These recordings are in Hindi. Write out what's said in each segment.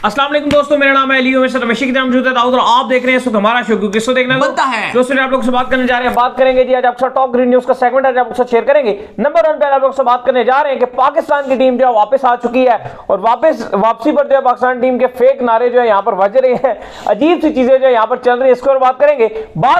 अस्सलाम वालेकुम दोस्तों, मेरा नाम है अली हमेशा रमेश की तरह मौजूद है दाऊद और आप देख रहे हैं इस वक्त हमारा शो क्योंकि किसको देखना बनता है दोस्तों आप लोग से बात करने जा रहे हैं। बात करेंगे जी आज आपका टॉप ग्रीन न्यूज का सेगमेंट है, आप लोग शेयर करेंगे। नंबर 1 पे आप लोग से बात करने जा रहे हैं कि पाकिस्तान की टीम जो है वापस आ चुकी है और वापसी पर जो है पाकिस्तान टीम के फेक नारे जो है यहाँ पर बज रहे हैं, अजीब सी चीजें जो है यहाँ पर चल रही है, इसके बात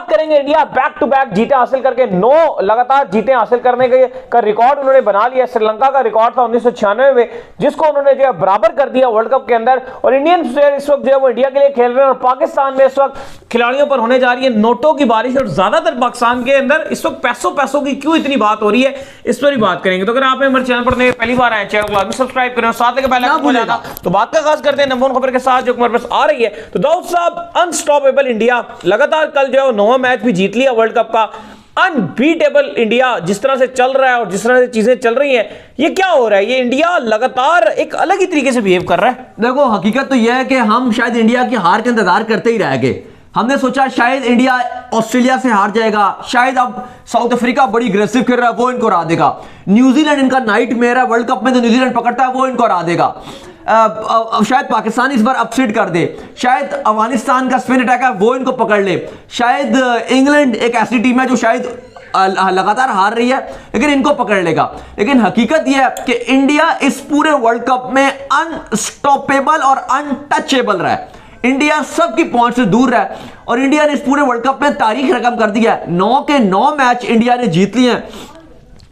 करेंगे। इंडिया बैक टू बैक जीतें हासिल करके 9 लगातार जीतें हासिल करने का रिकॉर्ड उन्होंने बना लिया। श्रीलंका का रिकॉर्ड था 1996 में, जिसको उन्होंने जो है बराबर कर दिया वर्ल्ड कप के अंदर। और इंडियन प्लेयर इस वक्त जो है वो इंडिया के लिए खेल रहे हैं और पाकिस्तान में इस वक्त खिलाड़ियों पर होने जा रही है नोटों की बारिश और ज्यादातर पाकिस्तान के अंदर इस वक्त पैसों की क्यों इतनी बात हो रही है, इस पर ही बात करेंगे। तो अगर आप हमारे चैनल पर पहली बार आए चैनल को सब्सक्राइब करें और साथ लेकर पहले हो जाता तो बात का आगाज करते हैं नंबर 1 खबर के साथ जो हमारे पास आ रही है। तो दाऊद साहब, अनस्टॉपेबल इंडिया लगातार कल जो है 9वां मैच भी जीत लिया वर्ल्ड कप का। अनबीटेबल इंडिया जिस तरह से चल रहा है और जिस तरह से चीजें चल रही हैं, ये क्या हो रहा है? ये इंडिया लगातार एक अलग ही तरीके से बिहेव कर रहा है। देखो, हकीकत तो यह है कि हम शायद इंडिया की हार के इंतजार करते ही रह गए। हमने सोचा शायद इंडिया ऑस्ट्रेलिया से हार जाएगा, शायद अब साउथ अफ्रीका बड़ी अग्रेसिव खेल रहा है वो इनको हरा देगा, न्यूजीलैंड इनका नाइटमेयर है, वर्ल्ड कप में तो न्यूजीलैंड पकड़ता है वो इनको हरा देगा, शायद पाकिस्तान इस बार अपसेट कर दे, शायद अफगानिस्तान का स्पिन अटैक है वो इनको पकड़ ले, शायद इंग्लैंड एक ऐसी टीम है जो शायद लगातार हार रही है लेकिन इनको पकड़ लेगा। लेकिन हकीकत यह है कि इंडिया इस पूरे वर्ल्ड कप में अनस्टॉपेबल और अनटचेबल रहा है। इंडिया सबकी पहुंच से दूर रहा है और इंडिया ने इस पूरे वर्ल्ड कप में तारीख रकम कर दी है। 9 के 9 मैच इंडिया ने जीत लिए हैं।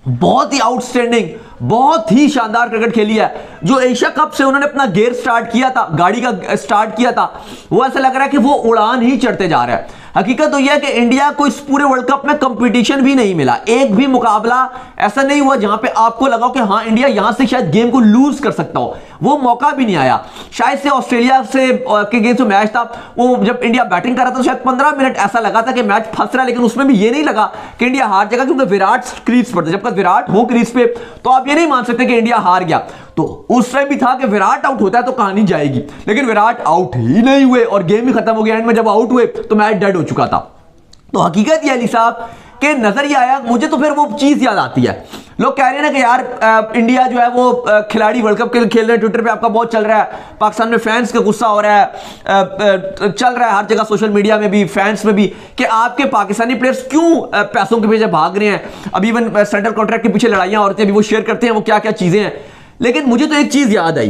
बहुत ही आउटस्टैंडिंग, बहुत ही शानदार क्रिकेट खेली है। जो एशिया कप से उन्होंने अपना गेयर स्टार्ट किया था, गाड़ी का स्टार्ट किया था, वो ऐसा लग रहा है कि वो उड़ान ही चढ़ते जा रहा है। हकीकत तो यह है कि इंडिया को इस पूरे वर्ल्ड कप में कंपटीशन भी नहीं मिला। एक भी मुकाबला ऐसा नहीं हुआ जहां पे आपको लगा कि हाँ इंडिया यहां से शायद गेम को लूज कर सकता हो, वो मौका भी नहीं आया। शायद से ऑस्ट्रेलिया से के गेम जो मैच था, वो जब इंडिया बैटिंग कर रहा था तो शायद 15 मिनट ऐसा लगा था कि मैच फंस रहा है, लेकिन उसमें भी ये नहीं लगा कि इंडिया हार जाएगा क्योंकि विराट क्रीज पर था। जब तक विराट हो क्रीज पे तो आप ये नहीं मान सकते कि इंडिया हार गया। तो उस टाइम भी था कि विराट आउट होता है तो कहानी जाएगी, लेकिन विराट आउट ही नहीं हुए और गेम भी खत्म हो गया। एंड में जब आउट हुए तो मैच डेड हो चुका था। तो हकीकत ये अली साहब के नजर ये आया, मुझे तो फिर वो चीज याद आती है। लोग कह रहे हैं ना कि यार इंडिया जो है वो खिलाड़ी वर्ल्ड कप के लिए खेल रहे हैं, ट्विटर पे आपका बहुत चल रहा है, पाकिस्तान में फैंस का गुस्सा हो रहा है, चल रहा है हर जगह सोशल मीडिया में भी, फैंस में भी, कि आपके पाकिस्तानी प्लेयर्स क्यों पैसों के पीछे भाग रहे हैं। अभी इवन सेंट्रल कॉन्ट्रैक्ट के पीछे लड़ाइयां हो रही हैं, अभी वो शेयर करते हैं वो क्या क्या चीजें हैं। लेकिन मुझे तो एक चीज याद आई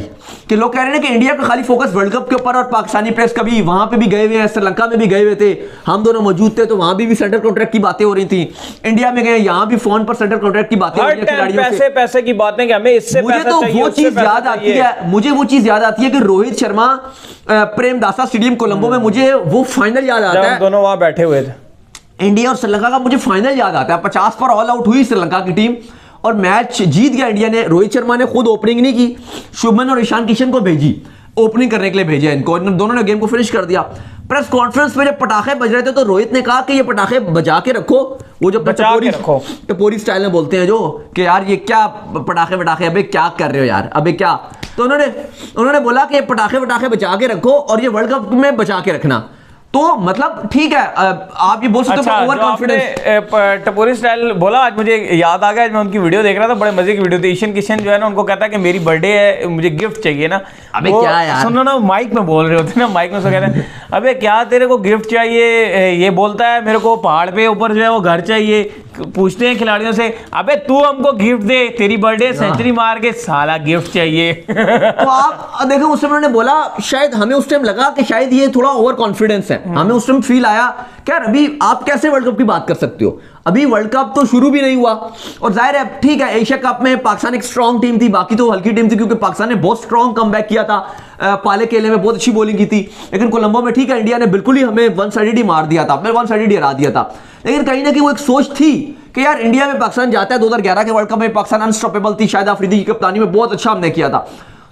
कि लोग कह रहे हैं कि इंडिया का खाली फोकस वर्ल्ड कप के ऊपर और पाकिस्तानी प्लेयर्स कभी वहां पे भी गए हुए हैं, श्रीलंका में भी गए हुए थे, हम दोनों मौजूद थे तो वहां भी सेंट्रल कॉन्ट्रैक्ट की बातें हो रही थी। इंडिया में गए, यहां भी फोन पर सेंट्रल कॉन्ट्रैक्ट की बातें हो रही हैं खिलाड़ियों से। पैसे की बातें कि हमें इससे मुझे तो वो चीज याद आती है, मुझे वो चीज याद आती है कि रोहित शर्मा प्रेमदासा स्टेडियम कोलंबो में, मुझे वो फाइनल याद आता है, दोनों वहां बैठे हुए थे। इंडिया और श्रीलंका का मुझे फाइनल याद आता है। 50 पर ऑल आउट हुई श्रीलंका की टीम और मैच जीत गया इंडिया ने। रोहित शर्मा ने खुद ओपनिंग नहीं की, शुभमन और ईशान किशन को भेजी ओपनिंग करने के लिए, भेजा इनको, दोनों ने गेम को फिनिश कर दिया। प्रेस कॉन्फ्रेंस में जब पटाखे बज रहे थे तो रोहित ने कहा कि ये पटाखे बजा के रखो, वो जो टपोरी स्टाइल में बोलते हैं जो कि यार ये क्या पटाखे अबे क्या कर रहे हो यार, अबे क्या। तो उन्होंने बोला कि पटाखे बचा के रखो और ये वर्ल्ड कप में बचा के रखना। तो मतलब ठीक है, आप ये बोल सकते हो ओवर कॉन्फिडेंस। टपोरी स्टाइल बोला, आज मुझे याद आ गया, आज मैं उनकी वीडियो देख रहा था, बड़े मजे की वीडियो थी। ईशान किशन जो है ना, उनको कहता है कि मेरी बर्थडे है, मुझे गिफ्ट चाहिए ना। अबे क्या यार, सुनो ना, माइक में बोल रहे होते ना, माइक में से कहते हैं अबे क्या तेरे को गिफ्ट चाहिए, ये बोलता है मेरे को पहाड़ पे ऊपर जो है वो घर चाहिए। पूछते हैं खिलाड़ियों से, अबे तू हमको गिफ्ट दे, तेरी बर्थडे सेंचुरी मार के साला गिफ्ट चाहिए। तो आप देखो, उस समय उन्होंने बोला, शायद हमें उस टाइम लगा कि शायद ये थोड़ा ओवर कॉन्फिडेंस है। हमें उस टाइम फील आया कि यार अभी आप कैसे वर्ल्ड कप की बात कर सकते हो, अभी वर्ल्ड कप तो शुरू भी नहीं हुआ। और जाहिर है ठीक है, एशिया कप में पाकिस्तान एक स्ट्रॉन्ग टीम थी, बाकी तो हल्की टीम थी क्योंकि पाकिस्तान ने बहुत स्ट्रॉन्ग कमबैक किया था, पाले केले में बहुत अच्छी बॉलिंग की थी। लेकिन कोलंबो में ठीक है, इंडिया ने बिल्कुल ही हमें वन साइडेड ही मार दिया था, वन साइडेड ही हरा दिया था। लेकिन कहीं ना कहीं वो एक सोच थी कि यार इंडिया में पाकिस्तान जाता है। 2011 के वर्ल्ड कप में पाकिस्तान अनस्टॉपेबल थी, शायद अफरीदी की कप्तानी में बहुत अच्छा हमने किया था।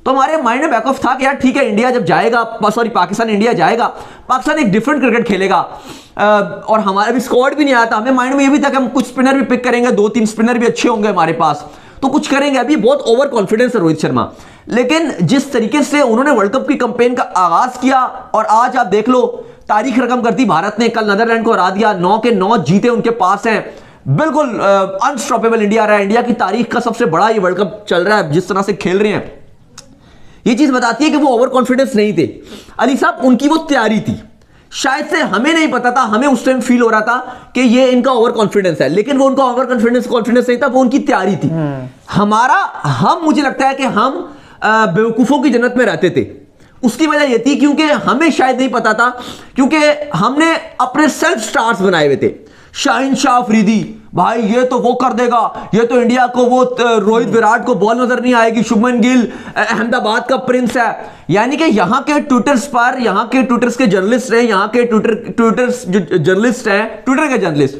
तो हमारे माइंड में बैक ऑफ था कि यार ठीक है, इंडिया जब जाएगा, पाकिस्तान इंडिया जाएगा, पाकिस्तान एक डिफरेंट क्रिकेट खेलेगा। और हमारा भी स्क्वाड भी नहीं आया था, हमें माइंड में ये भी था कि हम कुछ स्पिनर भी पिक करेंगे, 2-3 स्पिनर भी अच्छे होंगे हमारे पास, तो कुछ करेंगे। अभी बहुत ओवर कॉन्फिडेंस है रोहित शर्मा। लेकिन जिस तरीके से उन्होंने वर्ल्ड कप की कैंपेन का आगाज किया और आज आप देख लो तारीख रकम कर दी भारत ने, कल नीदरलैंड को हरा दिया, 9 के 9 जीते उनके पास हैं। बिल्कुल अनस्टॉपेबल इंडिया रहा है। इंडिया की तारीख का सबसे बड़ा ये वर्ल्ड कप चल रहा है जिस तरह से खेल रहे हैं। ये चीज बताती है कि वो ओवर कॉन्फिडेंस नहीं थे अली साहब, उनकी वो तैयारी थी। शायद से हमें नहीं पता था, हमें उस टाइम फील हो रहा था कि ये इनका ओवर कॉन्फिडेंस है, लेकिन वो उनका ओवर कॉन्फिडेंस नहीं था, वो उनकी तैयारी थी। मुझे लगता है कि हम बेवकूफों की जन्नत में रहते थे। उसकी वजह यह थी क्योंकि हमें शायद नहीं पता था, क्योंकि हमने अपने सेल्फ स्टार्स बनाए हुए थे। शाहीन शाह अफरीदी भाई ये तो वो कर देगा, ये तो इंडिया को वो रोहित विराट को बॉल नजर नहीं आएगी, शुभमन गिल अहमदाबाद का प्रिंस है। यानी कि यहाँ के ट्विटर्स पर, यहाँ के ट्विटर्स के जर्नलिस्ट हैं, यहाँ के ट्विटर्स जो जर्नलिस्ट हैं, ट्विटर के जर्नलिस्ट,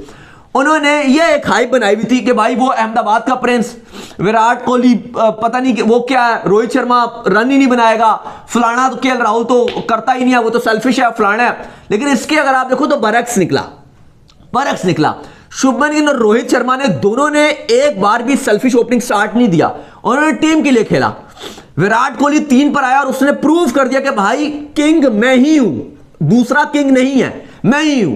उन्होंने ये एक हाइप बनाई हुई थी कि भाई वो अहमदाबाद का प्रिंस विराट कोहली पता नहीं वो क्या है, रोहित शर्मा रन ही नहीं बनाएगा, फलाना तो केएल राहुल तो करता ही नहीं है, वो तो सेल्फिश है, फलाना है। लेकिन इसके अगर आप देखो तो बरक्स निकला। शुभमन गिल और रोहित शर्मा ने दोनों ने एक बार भी सेल्फिश ओपनिंग स्टार्ट नहीं दिया, उन्होंने टीम के लिए खेला। विराट कोहली 3 पर आया और उसने प्रूव कर दिया कि भाई किंग मैं ही हूं, दूसरा किंग नहीं है, मैं ही हूं।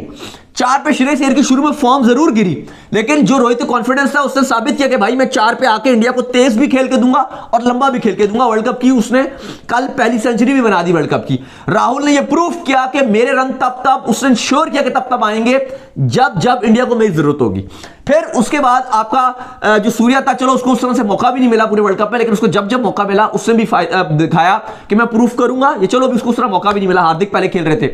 4 पे श्रेयस अय्यर की शुरू में फॉर्म जरूर गिरी, लेकिन जो रोहित को कॉन्फिडेंस था उसने साबित किया कि भाई मैं 4 पे आके इंडिया को तेज भी खेल के दूंगा और लंबा भी खेल के दूंगा। वर्ल्ड कप की उसने कल पहली सेंचुरी भी बना दी वर्ल्ड कप की। राहुल ने यह प्रूफ किया कि मेरे रन तब उसने श्योर किया कि तब आएंगे जब इंडिया को मेरी जरूरत होगी। फिर उसके बाद आपका जो सूर्या था, चलो उसको उस तरह से मौका भी नहीं मिला पूरे वर्ल्ड कप में, लेकिन उसको जब मौका मिला उसने भी दिखाया कि मैं प्रूफ करूंगा ये, चलो उसको उस तरह मौका भी नहीं मिला, हार्दिक पहले खेल रहे थे।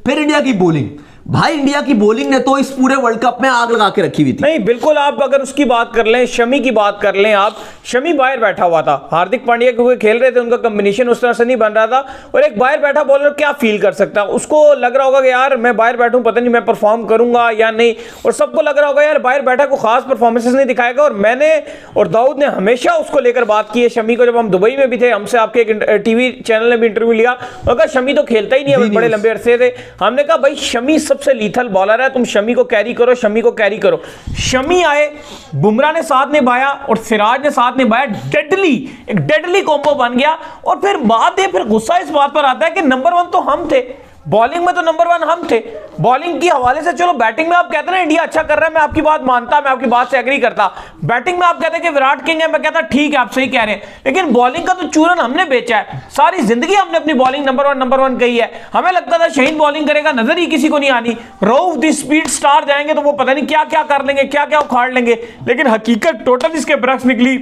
फिर इंडिया की बॉलिंग, भाई इंडिया की बॉलिंग ने तो इस पूरे वर्ल्ड कप में आग लगा के रखी हुई थी। नहीं बिल्कुल, आप अगर उसकी बात कर लें, शमी की बात कर लें, आप शमी बाहर बैठा हुआ था, हार्दिक पांड्या क्योंकि खेल रहे थे, उनका कॉम्बिनेशन उस तरह से नहीं बन रहा था, और एक बाहर बैठा बॉलर क्या फील कर सकता है, उसको लग रहा होगा कि यार मैं बाहर बैठूं, पता नहीं मैं परफॉर्म करूंगा या नहीं, और सबको लग रहा होगा यार बाहर बैठा को खास परफॉर्मेंसेस नहीं दिखाएगा। और मैंने और दाऊद ने हमेशा उसको लेकर बात की है शमी को, जब हम दुबई में भी थे, हमसे आपके एक टीवी चैनल ने भी इंटरव्यू लिया, और कहा शमी तो खेलता ही नहीं है बड़े लंबे अरसे से। हमने कहा भाई शमी सबसे लीथल बॉलर है, तुम शमी को कैरी करो, शमी को कैरी करो। शमी आए, बुमराह ने साथ निभाया और सिराज ने साथ निभाया, एक डेडली कॉम्बो बन गया। और फिर बात है, फिर गुस्सा इस बात पर आता है कि नंबर 1 तो हम थे, बॉलिंग में तो नंबर 1 हम थे। बॉलिंग की हवाले से चलो, बैटिंग में आप कहते हैं ना इंडिया अच्छा कर रहा है, मैं आपकी बात मानता, मैं आपकी बात से एग्री करता। बैटिंग में आप कहते हैं कि विराट किंग है, मैं कहता ठीक है आप सही कह रहे हैं, लेकिन बॉलिंग का तो चूरन हमने बेचा है। सारी जिंदगी हमने अपनी बॉलिंग नंबर वन कही है। हमें लगता था शाहीन बॉलिंग करेगा, नजर ही किसी को नहीं आनी। रऊफ दी स्पीड स्टार जाएंगे तो वो पता नहीं क्या क्या कर लेंगे, क्या क्या उखाड़ लेंगे, लेकिन हकीकत टोटल इसके बरक्स निकली।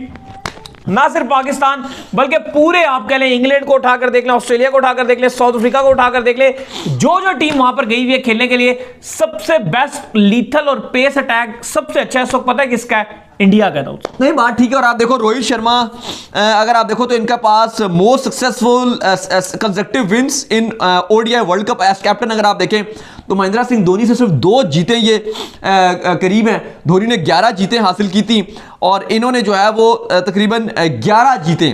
ना सिर्फ पाकिस्तान बल्कि पूरे आप कह लें इंग्लैंड को उठाकर देख लें, ऑस्ट्रेलिया को उठाकर देख लें, साउथ अफ्रीका को उठाकर देख लें, जो टीम वहां पर गई हुई है खेलने के लिए, सबसे बेस्ट लीथल और पेस अटैक सबसे अच्छा इस वक्त पता है किसका है? इंडिया का। नहीं बात ठीक है। और आप देखो रोहित शर्मा, अगर आप देखो तो इनका पास most successful consecutive wins in ODI World Cup as captain अगर आप देखें तो महेंद्र सिंह धोनी से सिर्फ 2 जीतें ये करीब हैं। धोनी ने 11 जीतें हासिल की थी और इन्होंने जो है वो तकरीबन 11 जीतें,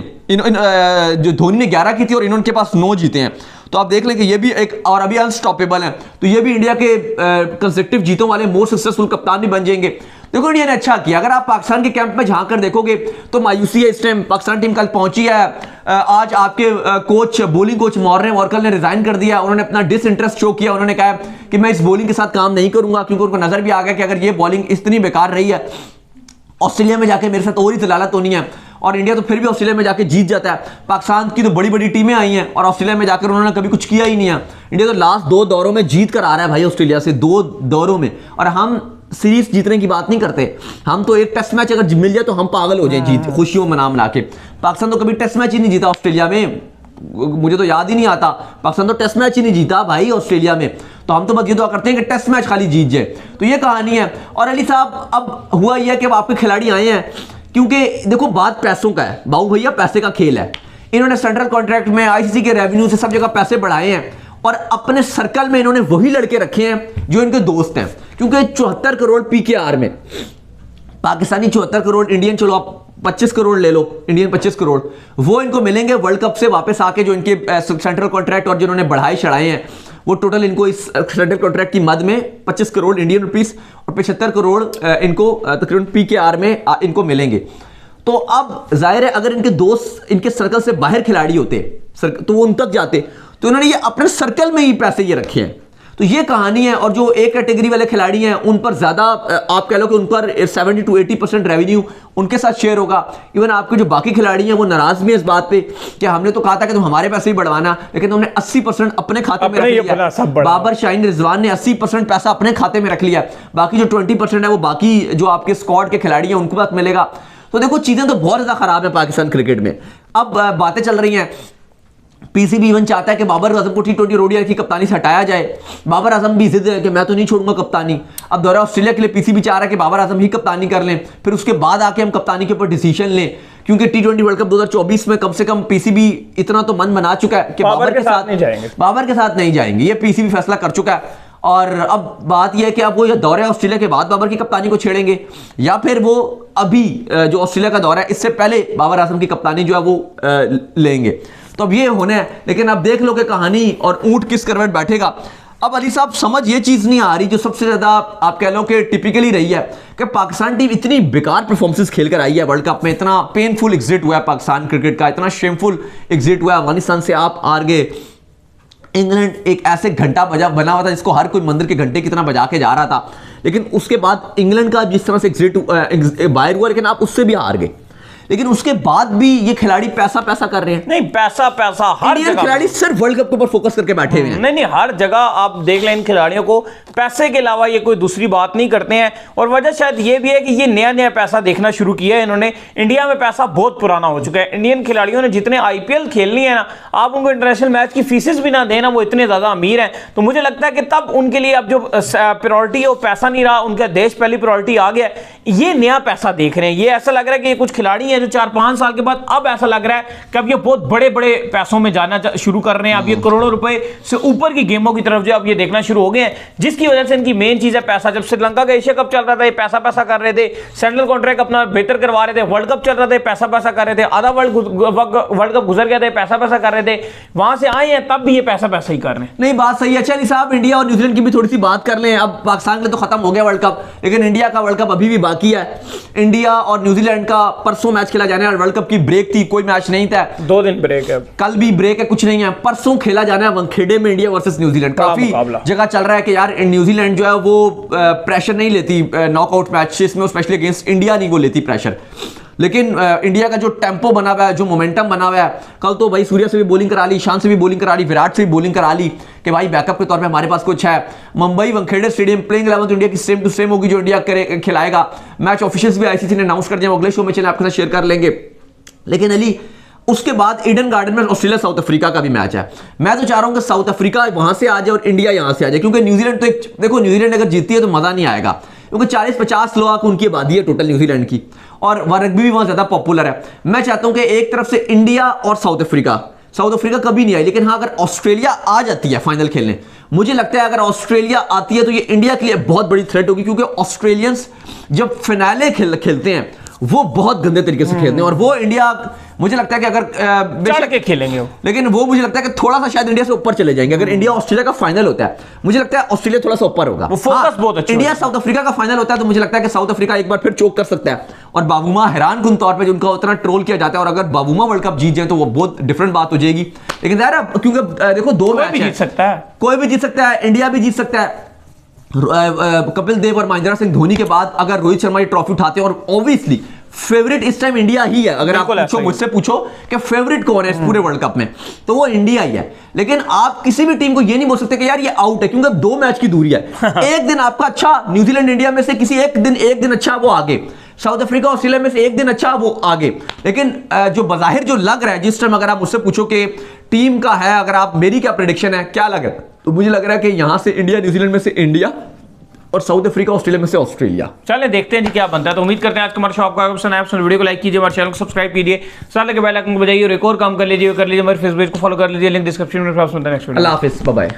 जो धोनी ने 11 की थी और इनके पास 9 जीते हैं। तो आप देख लें कि ये भी एक, और अभी अनस्टॉपेबल है, तो ये भी इंडिया के कंसेक्टिव जीतों वाले मोस्ट सक्सेसफुल कप्तान भी बन जाएंगे। देखो इंडिया ने अच्छा किया। अगर आप पाकिस्तान के कैंप में झांक कर देखोगे तो मायूसी है इस टाइम। पाकिस्तान टीम कल पहुंची है, आज आपके कोच, बॉलिंग कोच मॉर्कल ने रिजाइन कर दिया। उन्होंने अपना डिसइंटरेस्ट शो किया, उन्होंने कहा कि मैं इस बॉलिंग के साथ काम नहीं करूंगा, क्योंकि उनको नजर भी आ गया कि अगर ये बॉलिंग इतनी बेकार रही है, ऑस्ट्रेलिया में जाके मेरे साथ और ही दलालत होनी है। और इंडिया तो फिर भी ऑस्ट्रेलिया में जाके जीत जाता है। पाकिस्तान की तो बड़ी बड़ी टीमें आई हैं और ऑस्ट्रेलिया में जाकर उन्होंने कभी कुछ किया ही नहीं है। इंडिया तो लास्ट 2 दौरों में जीत कर आ रहा है भाई ऑस्ट्रेलिया से, 2 दौरों में। और हम सीरीज जीतने की बात नहीं करते, हम तो एक टेस्ट मैच अगर मिल जाए तो हम पागल हो जाए जीत खुशियों में नाम लाके। पाकिस्तान तो कभी टेस्ट मैच ही नहीं जीता ऑस्ट्रेलिया में, मुझे तो याद ही नहीं आता। पाकिस्तान तो टेस्ट मैच ही नहीं जीता भाई ऑस्ट्रेलिया में। तो हम तो बस ये दुआ करते हैं कि टेस्ट मैच खाली जीत जाए। तो ये कहानी है। और अली साहब अब हुआ यह कि आपके खिलाड़ी आए हैं, क्योंकि देखो बात पैसों का है बाबू भैया, पैसे का खेल है। इन्होंने सेंट्रल कॉन्ट्रैक्ट में, आईसीसी के रेवेन्यू से सब जगह पैसे बढ़ाए हैं और अपने सर्कल में इन्होंने वही लड़के रखे हैं जो इनके दोस्त हैं। क्योंकि 74 करोड़ पीकेआर में, पाकिस्तानी 74 करोड़, इंडियन चलो आप 25 करोड़ ले लो, इंडियन 25 करोड़, वो इनको मिलेंगे वर्ल्ड कप से वापस आके, जो इनके सेंट्रल कॉन्ट्रैक्ट और जिन्होंने बढ़ाए चढ़ाए हैं वो टोटल इनको इस सेंट्रल कॉन्ट्रैक्ट की मद में 25 करोड़ इंडियन रुपीस और 75 करोड़ इनको तकरीबन पीकेआर में इनको मिलेंगे। तो अब जाहिर है अगर इनके दोस्त इनके सर्कल से बाहर खिलाड़ी होते तो वो उन तक जाते, तो उन्होंने ये अपने सर्कल में ही पैसे ये रखे हैं। तो ये कहानी है। और जो एक कैटेगरी वाले खिलाड़ी हैं उन पर ज्यादा आप कह लो कि उन पर 70 to 80% रेवेन्यू उनके साथ शेयर होगा। इवन आपके जो बाकी खिलाड़ी हैं वो नाराज भी है इस बात पे कि हमने तो कहा था कि तुम हमारे पैसे ही बढ़वाना, लेकिन तुमने 80% अपने खाते में रख लिया। बाबर, शाहीन, रिजवान ने 80% पैसा अपने खाते में रख लिया, बाकी जो 20% है वो बाकी जो आपके स्क्वाड के खिलाड़ी हैं उनको बात मिलेगा। तो देखो चीजें तो बहुत ज्यादा खराब है पाकिस्तान क्रिकेट में। अब बातें चल रही हैं, पीसीबी इवन चाहता है कि बाबर आजम को T20 ODI की कप्तानी से हटाया जाए। बाबर आजम भी जिद है कि मैं तो नहीं छोड़ूंगा कप्तानी। अब दौरा ऑस्ट्रेलिया के लिए पीसीबी चाह रहा है कि बाबर आजम ही कप्तानी कर लें, फिर उसके बाद आके हम कप्तानी के ऊपर डिसीजन लें, क्योंकि T20 वर्ल्ड कप 2024 में कम से कम पीसीबी इतना तो मन बना चुका है कि बाबर के साथ नहीं जाएंगे। ये पीसीबी फैसला कर चुका है। और अब बात यह है कि अब वो ये दौरे ऑस्ट्रेलिया के बाद बाबर की कप्तानी को छेड़ेंगे, या फिर वो अभी जो ऑस्ट्रेलिया का दौरा है इससे पहले बाबर आजम की कप्तानी जो है वो लेंगे। तो अब ये होना है। लेकिन अब देख लो कि कहानी और ऊंट किस करवट बैठेगा। अब अली साहब समझ ये चीज नहीं आ रही जो सबसे ज्यादा आप कह लो कि टिपिकली रही है कि पाकिस्तान टीम इतनी बेकार परफॉर्मेंसेस खेल कर आई है वर्ल्ड कप में, इतना पेनफुल एग्जिट हुआ है पाकिस्तान क्रिकेट का, इतना शेमफुल एग्जिट हुआ है। अफगानिस्तान से आप हार गए। इंग्लैंड एक ऐसे घंटा बना हुआ था जिसको हर कोई मंदिर के घंटे की तरह बजा के जा रहा था, लेकिन उसके बाद इंग्लैंड का जिस तरह से एग्जिट बाहर हुआ, लेकिन आप उससे भी हार गए। लेकिन उसके बाद भी ये खिलाड़ी पैसा कर रहे हैं। नहीं, पैसा हर जगह खिलाड़ी सिर्फ वर्ल्ड कप के ऊपर फोकस करके बैठे हुए हैं। नहीं, हर जगह आप देख लें इन खिलाड़ियों को पैसे के अलावा ये कोई दूसरी बात नहीं करते हैं। और वजह शायद ये भी है कि ये नया पैसा देखना शुरू किया है इन्होंने। इंडिया में पैसा बहुत पुराना हो चुका है। इंडियन खिलाड़ियों ने जितने IPL खेलनी है ना, आप उनको इंटरनेशनल मैच की फीसेस भी ना देना, वो इतने ज्यादा अमीर हैं। तो मुझे लगता है कि तब उनके लिए अब जो प्रायोरिटी है वो पैसा नहीं रहा, उनका देश पहली प्रायोरिटी आ गया। ये नया पैसा देख रहे हैं। ये ऐसा लग रहा है कि ये कुछ खिलाड़ी हैं जो 4-5 साल के बाद अब ऐसा लग रहा है कि अब ये बहुत बड़े पैसों में जाना शुरू कर रहे हैं। अब ये करोड़ों रुपए से ऊपर की गेमों की तरफ जो अब ये देखना शुरू हो गए हैं, जिसकी वजह से इनकी मेन चीज है पैसा। जब श्रीलंका का एशिया कप चल रहा था ये पैसा कर रहे थे, सेंट्रल कॉन्ट्रैक्ट अपना बेहतर करवा रहे थे, वर्ल्ड कप चल रहा था पैसा कर रहे थे, आधा वर्ल्ड कप गुजर गया था पैसा कर रहे थे, वहां से आए हैं तब भी ये पैसा ही कर रहे हैं। नहीं, बात सही है। अच्छा अली साहब, इंडिया और न्यूजीलैंड की भी थोड़ी सी बात कर लें। अब पाकिस्तान के लिए तो खत्म हो गया वर्ल्ड कप, लेकिन इंडिया का वर्ल्ड कप अभी भी बाकी है। इंडिया और न्यूजीलैंड का परसों मैच खेला जाने वाला, वर्ल्ड कप की ब्रेक थी, कोई मैच नहीं था, 2 दिन ब्रेक है, कल भी ब्रेक है, कुछ नहीं है। परसों खेला जाना है वानखेड़े में इंडिया वर्सेस न्यूजीलैंड। काफी जगह चल रहा है कि यार न्यूजीलैंड जो है वो प्रेशर नहीं लेती नॉकआउट मैचेस में, स्पेशली अगेंस्ट इंडिया नहीं वो लेती प्रेशर। लेकिन इंडिया का जो टेम्पो बना हुआ है, जो मोमेंटम बना हुआ है, कल तो भाई सूर्या से भी बॉलिंग करा ली, ईशान से भी बॉलिंग करा ली, विराट से भी बॉलिंग करा ली कि भाई बैकअप के तौर पे हमारे पास कुछ है। मुंबई वानखेड़े स्टेडियम प्लेइंग 11 तो इंडिया की सेम टू सेम होगी जो इंडिया खिलाएगा। मैच ऑफिशियल्स भी ICC ने अनाउंस कर दिया, अगले शो में चले आपके साथ शेयर कर लेंगे। लेकिन अली उसके बाद ईडन गार्डन में ऑस्ट्रेलिया साउथ अफ्रीका का भी मैच है। मैं तो चाह रहा हूं कि साउथ अफ्रीका वहां से आ जाए और इंडिया यहां से आ जाए, क्योंकि न्यूजीलैंड तो देखो न्यूजीलैंड अगर जीतती है तो मजा नहीं आएगा, क्योंकि 40-50 लोग उनकी आबादी है टोटल न्यूजीलैंड की, और रग्बी भी वहां ज्यादा पॉपुलर है। मैं चाहता हूं कि एक तरफ से इंडिया और साउथ अफ्रीका कभी नहीं आई, लेकिन हाँ अगर ऑस्ट्रेलिया आ जाती है फाइनल खेलने, मुझे लगता है अगर ऑस्ट्रेलिया आती है तो ये इंडिया के लिए बहुत बड़ी थ्रेट होगी, क्योंकि ऑस्ट्रेलियंस जब फिनाले खेलते हैं वो बहुत गंदे तरीके से खेलते हैं, और वो इंडिया मुझे लगता है कि अगर बेशक के खेलेंगे लेकिन वो मुझे लगता है कि थोड़ा सा शायद इंडिया से ऊपर चले जाएंगे। अगर इंडिया ऑस्ट्रेलिया का फाइनल होता है, मुझे लगता है ऑस्ट्रेलिया थोड़ा सा ऊपर होगा। वो फोकस बहुत अच्छा। इंडिया साउथ अफ्रीका का फाइनल होता है तो मुझे लगता है कि साउथ अफ्रीका एक बार फिर चोक कर सकता है। और बाबूमा हैरान कुन तौर पे उनका उतना ट्रोल किया जाता है, और अगर बाबूमा वर्ल्ड कप जीत जाए तो वो बहुत डिफरेंट बात हो जाएगी। लेकिन यार क्योंकि देखो 2 मैच जीत सकता है, कोई भी जीत सकता है, इंडिया भी जीत सकता है। कपिल देव और महेंद्र सिंह धोनी के बाद अगर रोहित शर्मा ये ट्रॉफी उठाते हैं, और ऑब्वियसली फेवरेट इस टाइम इंडिया ही है। अगर आप मुझसे पूछो कि फेवरेट कौन है इस पूरे वर्ल्ड कप में, तो वो इंडिया ही है। लेकिन आप किसी भी टीम को ये नहीं बोल सकते कि यार ये आउट है, क्योंकि 2 मैच की दूरी है। एक दिन आपका अच्छा न्यूजीलैंड इंडिया में से किसी एक दिन अच्छा वो आगे, साउथ अफ्रीका ऑस्ट्रेलिया में से एक दिन अच्छा वो आगे। लेकिन जो बजाहिर जो लग रहा है जिस टाइम, अगर आप मुझसे पूछो कि टीम का है, अगर आप मेरी क्या प्रेडिक्शन है, क्या लग रहा है, तो मुझे लग रहा है कि यहां से इंडिया, न्यूजीलैंड में से इंडिया, और साउथ अफ्रीका ऑस्ट्रेलिया में से ऑस्ट्रेलिया। चलिए देखते हैं जी क्या बनता है। तो उम्मीद करते हैं आज का हमारा शो आपको पसंद आया। वीडियो को लाइक कीजिए, हमारे चैनल को सब्सक्राइब कीजिए, साथ लगे बेल आइकन को बजाइए, और एक और काम कर लीजिए हमारे फेसबुक को फॉलो कर लीजिए, लिंक डिस्क्रिप्शन में। नेक्स्ट वीडियो, अल्लाह हाफिज़, बाय बाय।